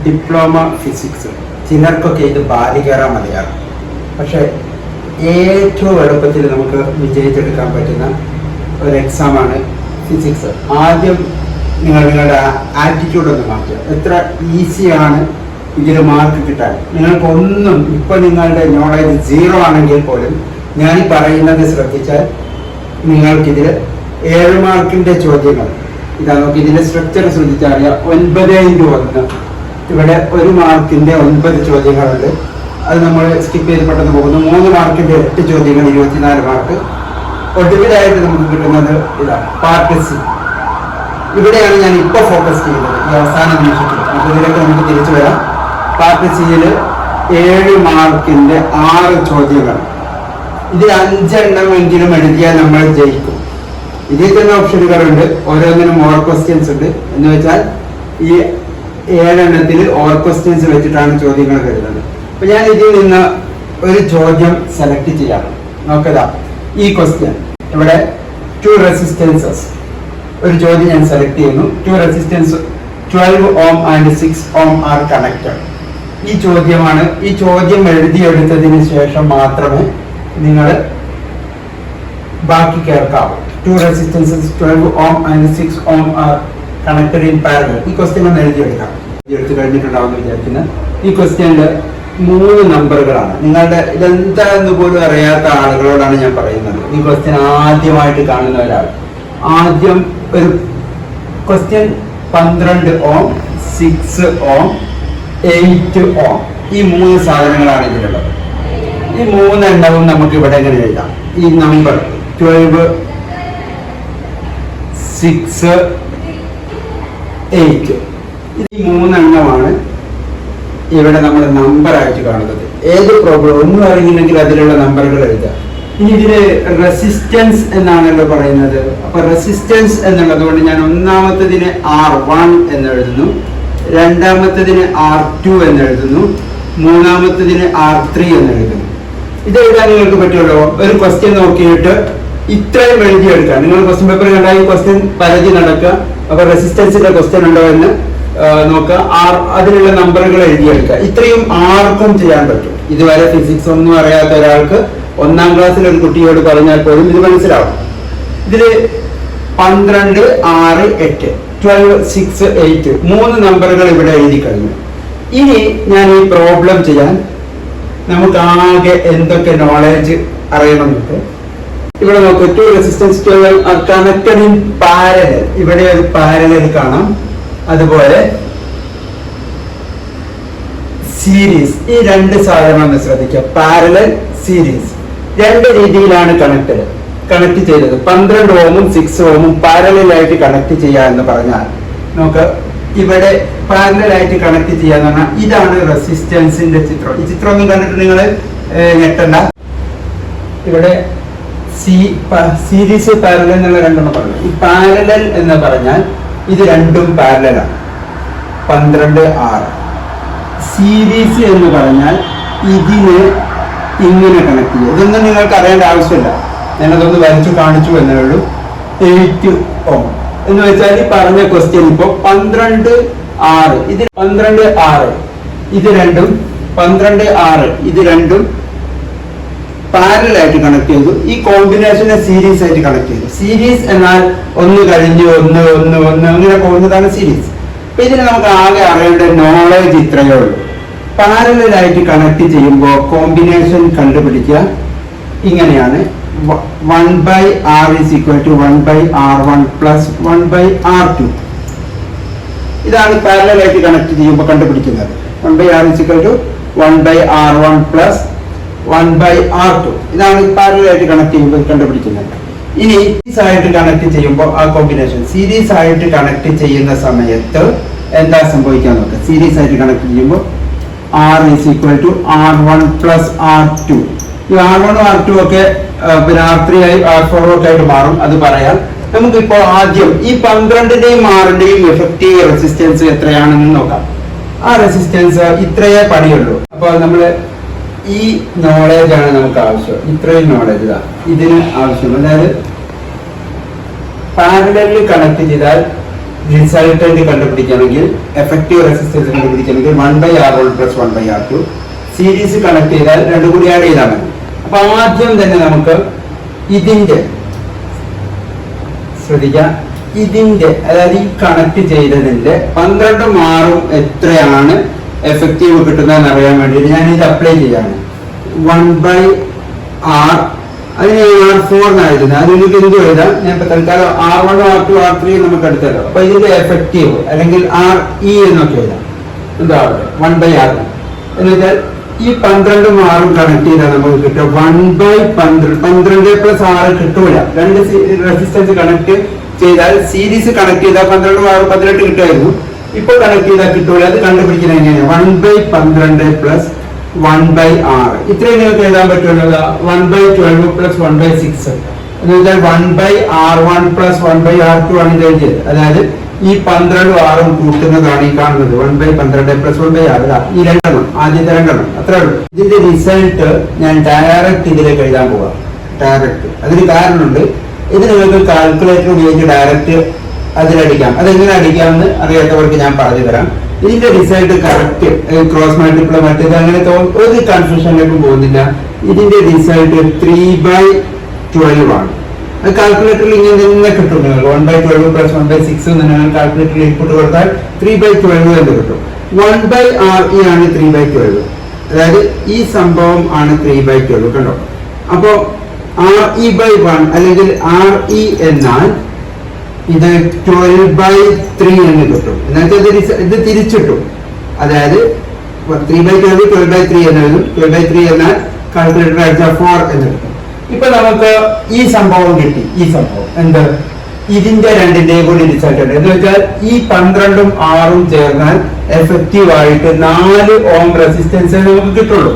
Diploma physics. ചിലർക്കൊക്കെ ഇത് ബാലികേറ മതിയാകും. പക്ഷെ ഏറ്റവും എളുപ്പത്തിൽ നമുക്ക് വിജയിച്ചെടുക്കാൻ പറ്റുന്ന ഒരു എക്സാമാണ് ഫിസിക്സ്. ആദ്യം നിങ്ങളുടെ ആറ്റിറ്റ്യൂഡ് ഒന്ന് മാറ്റുക. എത്ര ഈസിയാണ് ഇതിൽ മാർക്ക് കിട്ടാൻ. നിങ്ങൾക്കൊന്നും ഇപ്പോൾ നിങ്ങളുടെ നോളേജ് 0 ആണെങ്കിൽ പോലും ഞാൻ പറയുന്നത് ശ്രദ്ധിച്ചാൽ നിങ്ങൾക്കിതിൽ 7 മാർക്കിൻ്റെ ചോദ്യങ്ങൾ ഇതാ നോക്കി. ഇതിൻ്റെ സ്ട്രക്ചർ ശ്രദ്ധിച്ചാൽ അറിയാം. 9x1. ഇവിടെ 1 മാർക്കിൻ്റെ 9 ചോദ്യങ്ങളുണ്ട്. അത് നമ്മൾ സ്കിപ്പ് ചെയ്ത് പെട്ടെന്ന് പോകുന്നു. 3 മാർക്കിൻ്റെ 8 ചോദ്യങ്ങൾ, 24 മാർക്ക്. ഒടുവിലായിട്ട് നമുക്ക് കിട്ടുന്നത് ഇതാ പാർട്ട് സി. ഇവിടെയാണ് ഞാൻ ഇപ്പോൾ ഫോക്കസ് ചെയ്യുന്നത് ഈ അവസാന നിമിഷത്തിൽ. അപ്പോൾ ഇതിലൊക്കെ നമുക്ക് തിരിച്ചു വരാം. പാർട്ട് സിയിൽ 7 മാർക്കിൻ്റെ 6 ചോദ്യങ്ങൾ. ഇതിൽ 5 എണ്ണമെങ്കിലും എഴുതിയാൽ നമ്മൾ ജയിക്കും. ഇതിൽ തന്നെ ഓപ്ഷനുകളുണ്ട്. ഓരോന്നിനും ഓർ ക്വസ്റ്റ്യൻസ് ഉണ്ട്. എന്ന് വെച്ചാൽ ഈ 7 എണ്ണത്തിൽ ഓർ ക്വസ്റ്റ്യൻസ് വെച്ചിട്ടാണ് ചോദ്യങ്ങൾ വരുന്നത്. അപ്പൊ ഞാൻ ഇതിൽ നിന്ന് ഒരു ചോദ്യം സെലക്ട് ചെയ്യാം. നോക്കതാ ഈ ക്വസ്റ്റ്യൻ. ഇവിടെ 2 റെസിസ്റ്റൻസസ്. ഒരു ചോദ്യം ഞാൻ സെലക്ട് ചെയ്യുന്നു. 2 resistance 12 ohm and 6 ohm are connected. ഈ ചോദ്യമാണ്. ഈ ചോദ്യം എഴുതിയെടുത്തതിന് ശേഷം മാത്രമേ നിങ്ങൾ ബാക്കി കേൾക്കാവൂ. 2 resistances 12 ohm and 6 ohm are connected in parallel. ഈ ക്വസ്റ്റ്യൻ ഒന്ന് എഴുതിയെടുക്കാം. എടുത്തു കഴിഞ്ഞിട്ടുണ്ടാവുമെന്ന് വിചാരിക്കുന്നത്. ഈ ക്വസ്റ്റ്യനിൽ 3 നമ്പറുകളാണ്. നിങ്ങളുടെ ഇതെന്താന്ന് പോലും അറിയാത്ത ആളുകളോടാണ് ഞാൻ പറയുന്നത്. ഈ ക്വസ്റ്റ്യൻ ആദ്യമായിട്ട് കാണുന്ന ഒരാൾ ആദ്യം ഒരു ക്വസ്റ്റ്യൻ 12 ohm, 6 ohm, 8 ohm. ഈ 3 സാധനങ്ങളാണ് ഇതിലുള്ളത്. ഈ 3 എണ്ണവും നമുക്ക് ഇവിടെ എങ്ങനെ എഴുതാം? ഈ നമ്പർ 12, 6, 8 ഈ 3 എണ്ണമാണ് ഇവിടെ നമ്മൾ നമ്പറായിട്ട് കാണുന്നത്. ഏത് പ്രോബ്ലം ഒന്നും അറിയില്ലെങ്കിൽ അതിലുള്ള നമ്പറുകൾ എഴുതുക. ഇനി ഇതില് റെസിസ്റ്റൻസ് എന്നാണല്ലോ പറയുന്നത്. അപ്പൊ റെസിസ്റ്റൻസ് എന്നുള്ളത് കൊണ്ട് ഞാൻ ഒന്നാമത്തതിന് R1 എന്ന് എഴുതുന്നു, രണ്ടാമത്തതിന് R2 എന്ന് എഴുതുന്നു, മൂന്നാമത്തതിന് R3 എന്ന് എഴുതുന്നു. ഇത് എഴുതാൻ നിങ്ങൾക്ക് പറ്റുമല്ലോ. ഒരു ക്വസ്റ്റ്യൻ നോക്കിയിട്ട് ഇത്രയും എഴുതിയെടുക്കാം. നിങ്ങൾ ക്വസ്റ്റ്യൻ പേപ്പർ കണ്ടാൽ ഈ ക്വസ്റ്റ്യൻ പരതി നടക്കുക. അപ്പൊ റെസിസ്റ്റൻസിന്റെ ക്വസ്റ്റ്യൻ ഉണ്ടോ എന്ന് നോക്കുക. അതിലുള്ള നമ്പറുകൾ എഴുതിയെടുക്കുക. ഇത്രയും ആർക്കും ചെയ്യാൻ പറ്റും. ഇതുവരെ ഫിസിക്സ് ഒന്നും അറിയാത്ത ഒരാൾക്ക് 1ാം ക്ലാസ്സിൽ ഒരു കുട്ടിയോട് പറഞ്ഞാൽ പോലും ഇത് മനസ്സിലാവും. ഇതില് 12, 6, 8, 12, 6, 8 3 നമ്പറുകൾ ഇവിടെ എഴുതി കഴിഞ്ഞു. ഇനി ഞാൻ ഈ പ്രോബ്ലം ചെയ്യാൻ നമുക്ക് ആകെ എന്തൊക്കെ നോളേജ് അറിയണമെന്നുണ്ട്. ഇവിടെ നോക്കൂ. 2 resistance 12 are connected in parallel. ഇവിടെ ഒരു പാരലൽ കാണാം. അതുപോലെ സീരീസ്. ഈ 2 സാധനം ഒന്ന് ശ്രദ്ധിക്കുക. പാരലൽ, സീരീസ് 2 രീതിയിലാണ് കണക്ട് ചെയ്തത്. 12 ഓമും 6 ഓമും പാരലലായിട്ട് കണക്ട് ചെയ്യുക എന്ന് പറഞ്ഞാൽ നമുക്ക് ഇവിടെ പാരലലായിട്ട് കണക്ട് ചെയ്യാന്ന് പറഞ്ഞാൽ ഇതാണ് റെസിസ്റ്റൻസിന്റെ ചിത്രം. ഈ ചിത്രം ഒന്നും കണ്ടിട്ട് നിങ്ങൾ ഞെട്ടണ്ട. ഇവിടെ സീരീസ്, പാരലൽ എന്നുള്ള 2 എണ്ണം പറഞ്ഞു. ഈ പാരലൽ എന്ന് പറഞ്ഞാൽ ഇത് 2ഉം പാരലലാണ്. 12, 6. സീരീസ് എന്ന് പറഞ്ഞാൽ ഇതിന് ഇങ്ങനെ കണക്ട് ചെയ്യും. ഇതൊന്നും നിങ്ങൾക്ക് അറിയേണ്ട ആവശ്യമില്ല. ഞാനതൊന്ന് വരച്ചു കാണിച്ചു എന്നേ ഉള്ളൂ. 8 ohm എന്ന് വെച്ചാൽ ഈ പറഞ്ഞ ക്വസ്റ്റ്യൻ ഇപ്പൊ 12, 6 ഇത് 12, 6 ഇത് 2ഉം 12, 6 ഇത് 2ഉം പാരലലായിട്ട് കണക്ട് ചെയ്തു. ഈ കോമ്പിനേഷനെ സീരീസ് ആയിട്ട് കണക്ട് ചെയ്തു. സീരീസ് എന്നാൽ 1 കഴിഞ്ഞ് 1 1 1 അങ്ങനെ പോകുന്നതാണ് സീരീസ്. അപ്പൊ ഇതിന് നമുക്ക് ആകെ അറിയേണ്ട നോളേജ് ഇത്രയേ ഉള്ളൂ. പാരലലായിട്ട് കണക്ട് ചെയ്യുമ്പോൾ കോമ്പിനേഷൻ കണ്ടുപിടിക്കുക. ഇങ്ങനെയാണ്. 1/R is equal to 1/R1 plus 1/R2. ഇതാണ് പാരലലായിട്ട് കണക്ട് ചെയ്യുമ്പോൾ കണ്ടുപിടിക്കുന്നത്. 1/R is equal to 1/R1 plus 1/R2. ഇതാണ് പാരലലായിട്ട് കണക്ട് ചെയ്യുമ്പോൾ കണ്ടുപിടിക്കുന്നത്. ഇനി സീരീസ് ആയിട്ട് കണക്ട് ചെയ്യുമ്പോൾ ആ കോമ്പിനേഷൻ സീരീസ് ആയിട്ട് കണക്ട് ചെയ്യുന്ന സമയത്ത് എന്താ സംഭവിക്കാൻ നോക്കുക. സീരീസ് ആയിട്ട് കണക്ട് ചെയ്യുമ്പോൾ R is equal to R1 plus R2. ഈ R1 R2 ഒക്കെ പിന്നെ R3 ആയി R4 ഒക്കെ ആയിട്ട് മാറും. അത് പറയാം. നമുക്കിപ്പോ ആദ്യം ഈ 12ന്റെയും 6ന്റെയും എഫക്റ്റീവ് റെസിസ്റ്റൻസ് എത്രയാണെന്ന് നോക്കാം. ആ റെസിസ്റ്റൻസ് ഇത്രയേ പണിയുള്ളൂ. അപ്പോൾ നമ്മള് ഈ നോളേജ് ആണ് നമുക്ക് ആവശ്യം. ഇത്രയും നോളേജ് ഇതിന് ആവശ്യം. അതായത് പാരലലിൽ കണക്ട് ചെയ്താൽ റിസൾട്ടന്റ് കണ്ടുപിടിക്കണമെങ്കിൽ എഫക്റ്റീവ് റെസിസ്റ്റൻസ് കണ്ടുപിടിക്കണമെങ്കിൽ 1/R1 + 1/R2 സീരീസ് കണക്ട് ചെയ്താൽ രണ്ടും കൂടി ആഡ് ചെയ്താൽ മതി. അപ്പൊ ആദ്യം തന്നെ നമുക്ക് ഇതിന്റെ ശ്രദ്ധിക്കാം, ഇതിന്റെ അതായത് ഈ കണക്ട് ചെയ്തതിന്റെ 12ഉം 6ഉം എത്രയാണ് എഫക്റ്റീവ് കിട്ടുന്നതെന്ന് അറിയാൻ വേണ്ടിയിട്ട് ഞാൻ ഇത് അപ്ലൈ ചെയ്യാണ്. 1/R അതിന് R4 എന്നായിരുന്നു. അതിലേക്ക് എന്ത് എഴുതാം? ഞാൻ ഇപ്പൊ തൽക്കാലം R1, R2, R3 നമുക്ക് എടുത്തല്ലോ. അപ്പൊ ഇതിന്റെ എഫക്റ്റീവ് അല്ലെങ്കിൽ RE എന്നൊക്കെ എഴുതാം. എന്താ 1/R എന്ന് വെച്ചാൽ ഈ 12ഉം 6ഉം കണക്ട് ചെയ്താൽ നമുക്ക് കിട്ടും 1/12. 12 + 6 കിട്ടൂല. രണ്ട് റെസിസ്റ്റൻസ് കണക്ട് ചെയ്താൽ സീരീസ് കണക്ട് ചെയ്താൽ 12ഉം 6ഉം 18 കിട്ടുമായിരുന്നു. ഇപ്പൊ കണക്ട് ചെയ്താൽ കിട്ടൂല. അത് കണ്ടുപിടിക്കുന്നത് എങ്ങനെയാണ്? 1/12 + 1/R ഇത്രയും നിങ്ങൾക്ക് എഴുതാൻ പറ്റുമല്ലോ. 1/12 + 1/6 എന്ന് വെച്ചാൽ 1/R1 + 1/R2 ആണ് ഇത് എഴുതിയത്. അതായത് ഈ 12ഉം 6ഉം കൂട്ടുന്നതാണ് ഈ കാണുന്നത് 1/12 + 1/R. ഈ രണ്ടെണ്ണം, ആദ്യത്തെ രണ്ടെണ്ണം അത്രേ ഉള്ളൂ. ഇതിന്റെ റിസൾട്ട് ഞാൻ ഡയറക്റ്റ് ഇതിലേക്ക് എഴുതാൻ പോവാം. ഡയറക്റ്റ് അതിന് കാരണമുണ്ട്. ഇത് നിങ്ങൾക്ക് കാൽക്കുലേറ്റർ ഉപയോഗിച്ച് ഡയറക്റ്റ് അതിലടിക്കാം. അതെങ്ങനെ അടിക്കാമെന്ന് അറിയാത്തവർക്ക് ഞാൻ പറഞ്ഞു തരാം. ഇതിന്റെ റിസൾട്ട് കറക്റ്റ് ക്രോസ് മൾട്ടിപ്ലൈ മറ്റേത് അങ്ങനത്തെ ഒരു കൺഫ്യൂഷനിലേക്കും പോകുന്നില്ല. ഇതിന്റെ റിസൾട്ട് 3/12 ആണ്. അത് കാൽക്കുലേറ്ററിൽ ഇങ്ങനെ തന്നെ കിട്ടും. നിങ്ങൾ 1/12 + 1/6 നിങ്ങൾ കാൽക്കുലേറ്ററിൽ ഇൻപുട്ട് കൊടുത്താൽ 3/12 എന്ന് കിട്ടും. 1/RE ആണ് 3/12. അതായത് ഈ സംഭവം ആണ് 3/12. കണ്ടോ? അപ്പോ RE/1 അല്ലെങ്കിൽ RE എന്നാൽ ഇത് 12/3 എന്ന് കിട്ടും. എന്നുവെച്ചാൽ ഇത് തിരിച്ചിട്ടും, അതായത് 3/12 12/3 എന്ന് എഴുതും. 12/3 എന്നാൽ കാൽക്കുലേറ്റർ അടിച്ചാൽ 4 എന്ന് കിട്ടും. ഇപ്പൊ നമുക്ക് ഈ സംഭവം കിട്ടി. ഈ സംഭവം എന്ത്? ഇതിന്റെ രണ്ടിന്റെയും കൂടി റിസൾട്ട് ഉണ്ട്. എന്ന് വെച്ചാൽ ഈ 12ഉം 6ഉം ചേർന്നാൽ എഫക്റ്റീവ് ആയിട്ട് 4 ഓം റെസിസ്റ്റൻസ് നമുക്ക് കിട്ടുള്ളൂ.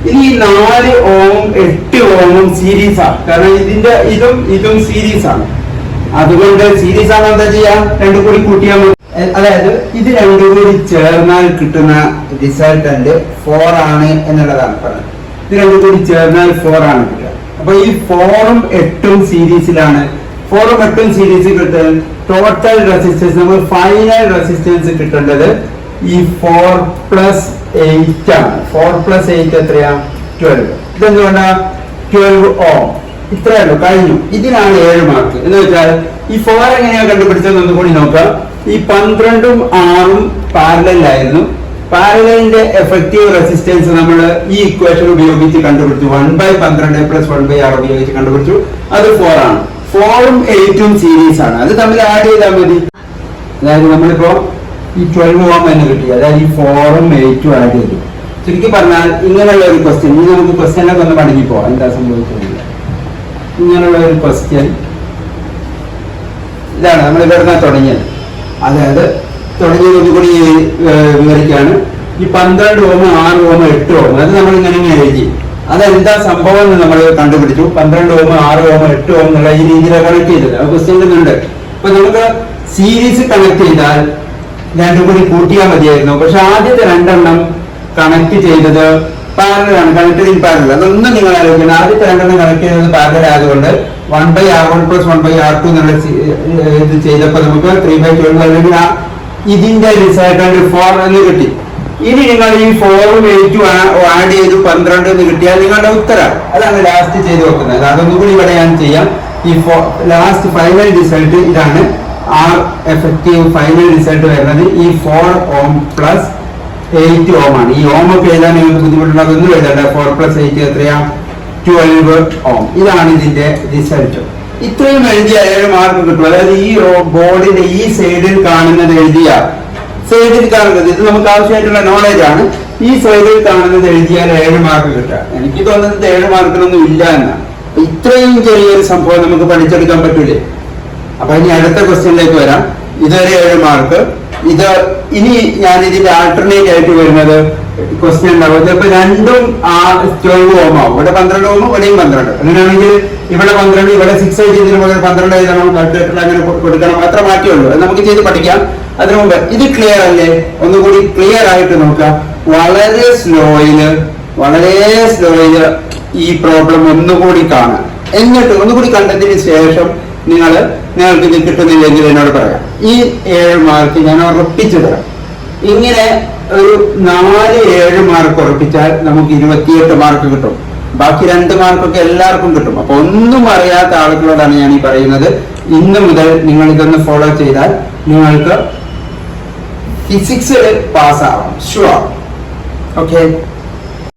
ഇനി ഈ 4 ഓം 8 ഓമും സീരീസ് ആണ്. കാരണം ഇതിന്റെ ഇതും സീരീസ് ആണ്. അതുകൊണ്ട് സീരീസ് ആണ് എന്താ ചെയ്യാം? രണ്ടും കൂടി കൂട്ടിയാൽ മതി. അതായത് ഇത് രണ്ടും കൂടി ചേർന്നാൽ കിട്ടുന്ന റിസൾട്ടന്റ് 4 ആണ് എന്നുള്ളതാണ് പറയുന്നത്. ഇത് രണ്ടും കൂടി ചേർന്നാൽ 4 ആണ് കിട്ടുക. അപ്പൊ ഈ 4ഉം 8ഉം സീരീസിലാണ്. 4ഉം 8ഉം സീരീസിൽ കിട്ടാൻ ടോട്ടൽ റെസിസ്റ്റൻസ് നമ്മൾ ഫൈനൽ റെസിസ്റ്റൻസ് കിട്ടേണ്ടത് ഈ 4 + 8 ആണ്. 4 + 8 എത്രയാ? 12. ഇതെന്തുകൊണ്ടാ? 12 ഓം. ഇത്രയല്ലോ, കഴിഞ്ഞു. ഇതിനാണ് 7 മാർക്ക്. എന്ന് വെച്ചാൽ ഈ 4 എങ്ങനെയാ കണ്ടുപിടിച്ചത് എന്ന് കൂടി നോക്കാം. ഈ 12ഉം 6ഉം പാരലലായിരുന്നു. പാരലലിന്റെ എഫക്റ്റീവ് റെസിസ്റ്റൻസ് നമ്മൾ ഈ ഇക്വേഷൻ ഉപയോഗിച്ച് കണ്ടുപിടിച്ചു. 1/12 + 1/R ഉപയോഗിച്ച് കണ്ടുപിടിച്ചു. അത് 4 ആണ്. 4ഉം 8ഉം സീരീസ് ആണ്. അത് തമ്മിൽ ആഡ് ചെയ്താൽ മതി. അതായത് നമ്മളിപ്പോ ഈ 12 ഓം എന്ന് കിട്ടി. അതായത് ഈ 4ഉം 8ഉം ആഡ് ചെയ്തു. ചുരുക്കി പറഞ്ഞാൽ ഇങ്ങനെയുള്ള ഒരു ക്വസ്റ്റ്യൻ, ഇനി നമുക്ക് ക്വസ്റ്റ്യനൊക്കെ ഒന്ന് മടങ്ങി പോവാം. എന്താ സംഭവിക്കുന്നത്? ഇങ്ങനെയുള്ള ഒരു ക്വസ്റ്റ്യൻ ഇതാണ് നമ്മൾ ഇവിടെ തുടങ്ങിയത്. അതായത് തുടങ്ങിയത് ഒന്നുകൂടി വിവരിക്കുകയാണ്. ഈ 12 ഓം 6 ഓം 8 ഓം അത് നമ്മൾ ഇങ്ങനെ എഴുതി. അതെന്താ സംഭവം എന്ന് നമ്മൾ കണ്ടുപിടിച്ചു. 12 ഓം 6 ഓം 8 ഓം എന്നുള്ള ഈ രീതിയിൽ കണക്ട് ചെയ്തത് ആ ക്വസ്റ്റ്യൻ ഉണ്ട്. അപ്പൊ നമുക്ക് സീരീസ് കണക്ട് ചെയ്താൽ രണ്ടും കൂടി കൂട്ടിയാൽ മതിയായിരുന്നു. പക്ഷെ ആദ്യത്തെ രണ്ടെണ്ണം കണക്ട് ചെയ്തത് പാരലലാണ്. Connected in parallel. അതൊന്നും നിങ്ങൾ ആലോചിക്കണം. ആദ്യത്തെ രണ്ടെണ്ണം കണക്ട് ചെയ്തത് പാരലൽ ആയതുകൊണ്ട് 1/R1 + 1/R2 എന്നുള്ള ഇത് ചെയ്തപ്പോൾ നമുക്ക് 3/12 അല്ലെങ്കിൽ ഇതിന്റെ റിസൾട്ട് 4 എന്ന് കിട്ടി. ഇനി നിങ്ങൾ ഈ 4ഉം 8ഉം ആഡ് ചെയ്ത് 12 എന്ന് കിട്ടിയാൽ നിങ്ങളുടെ ഉത്തരം. അതാണ് ലാസ്റ്റ് ചെയ്ത് വെക്കുന്നത്. അതൊന്നും കൂടി ഇവിടെ ഞാൻ ചെയ്യാം. ഈ ലാസ്റ്റ് ഫൈനൽ റിസൾട്ട് ഇതാണ്. R എഫക്റ്റീവ് ഫൈനൽ റിസൾട്ട് വരുന്നത് ഈ 4 ഓം + 8 ഓം ആണ്. ഈ ഓം ഒക്കെ എഴുതാൻ നിങ്ങൾക്ക് ബുദ്ധിമുട്ടുണ്ടാകുന്നു. എഴുതേണ്ട 4 + 8 എത്രയാ? 12 ഓം. ഇതാണ് ഇതിന്റെ റിസൾട്ട്. ഇത്രയും എഴുതിയാൽ 7 മാർക്ക് കിട്ടും. അതായത് ഈ ബോർഡിന്റെ ഈ സൈഡിൽ കാണുന്നത് എഴുതിയാൽ, സൈഡിൽ കാണുന്നത് ഇത് നമുക്ക് ആവശ്യമായിട്ടുള്ള നോളേജ് ആണ്. ഈ സൈഡിൽ കാണുന്നത് എഴുതിയാൽ 7 മാർക്ക് കിട്ടുക. എനിക്ക് തോന്നുന്നത് 7 മാർക്കിനൊന്നും ഇല്ല എന്നാണ്. ഇത്രയും ചെറിയൊരു സംഭവം നമുക്ക് പഠിച്ചെടുക്കാൻ പറ്റൂലേ? അപ്പൊ ഇനി അടുത്ത ക്വസ്റ്റ്യനിലേക്ക് വരാം. ഇതൊരു 7 മാർക്ക്. ഇത് ഇനി ഞാൻ ഇതിന്റെ ആൾട്ടർനേറ്റ് ആയിട്ട് വരുന്നത് ക്വസ്റ്റ്യൻ ഉണ്ടാവും. ഇപ്പൊ രണ്ടും 12 ഓം ആവും. ഇവിടെ 12 ഓം, ഇവിടെയും 12. അങ്ങനെയാണെങ്കിൽ ഇവിടെ 12, ഇവിടെ 6 എഴുതിയതിന് പകരം 12 എഴുതണം. കാൽക്കുലേറ്ററിൽ അങ്ങനെ കൊടുക്കണം. അത്ര മാറ്റിയുള്ളൂ. അത് നമുക്ക് ചെയ്ത് പഠിക്കാം. അതിനു മുമ്പ് ഇത് ക്ലിയർ അല്ലേ? ഒന്നുകൂടി ക്ലിയർ ആയിട്ട് നോക്കാം. വളരെ സ്ലോയില് ഈ പ്രോബ്ലം ഒന്നുകൂടി കാണാം. എന്നിട്ട് ഒന്നുകൂടി കണ്ടതിന് ശേഷം നിങ്ങൾക്ക് ഇത് കിട്ടുന്നില്ലെങ്കിൽ എന്നോട് പറയാം. ഈ 7 മാർക്ക് ഞാൻ ഉറപ്പിച്ചു തരാം. ഇങ്ങനെ ഒരു 4-7 മാർക്ക് ഉറപ്പിച്ചാൽ നമുക്ക് 28 മാർക്ക് കിട്ടും. ബാക്കി 2 മാർക്കൊക്കെ എല്ലാവർക്കും കിട്ടും. അപ്പൊ ഒന്നും അറിയാത്ത ആളുകളോടാണ് ഞാൻ ഈ പറയുന്നത്, ഇന്ന് മുതൽ നിങ്ങൾ ഇതൊന്ന് ഫോളോ ചെയ്താൽ നിങ്ങൾക്ക് ഫിസിക്സിൽ പാസ്സാവാം. ഷുവർ. ഓക്കെ.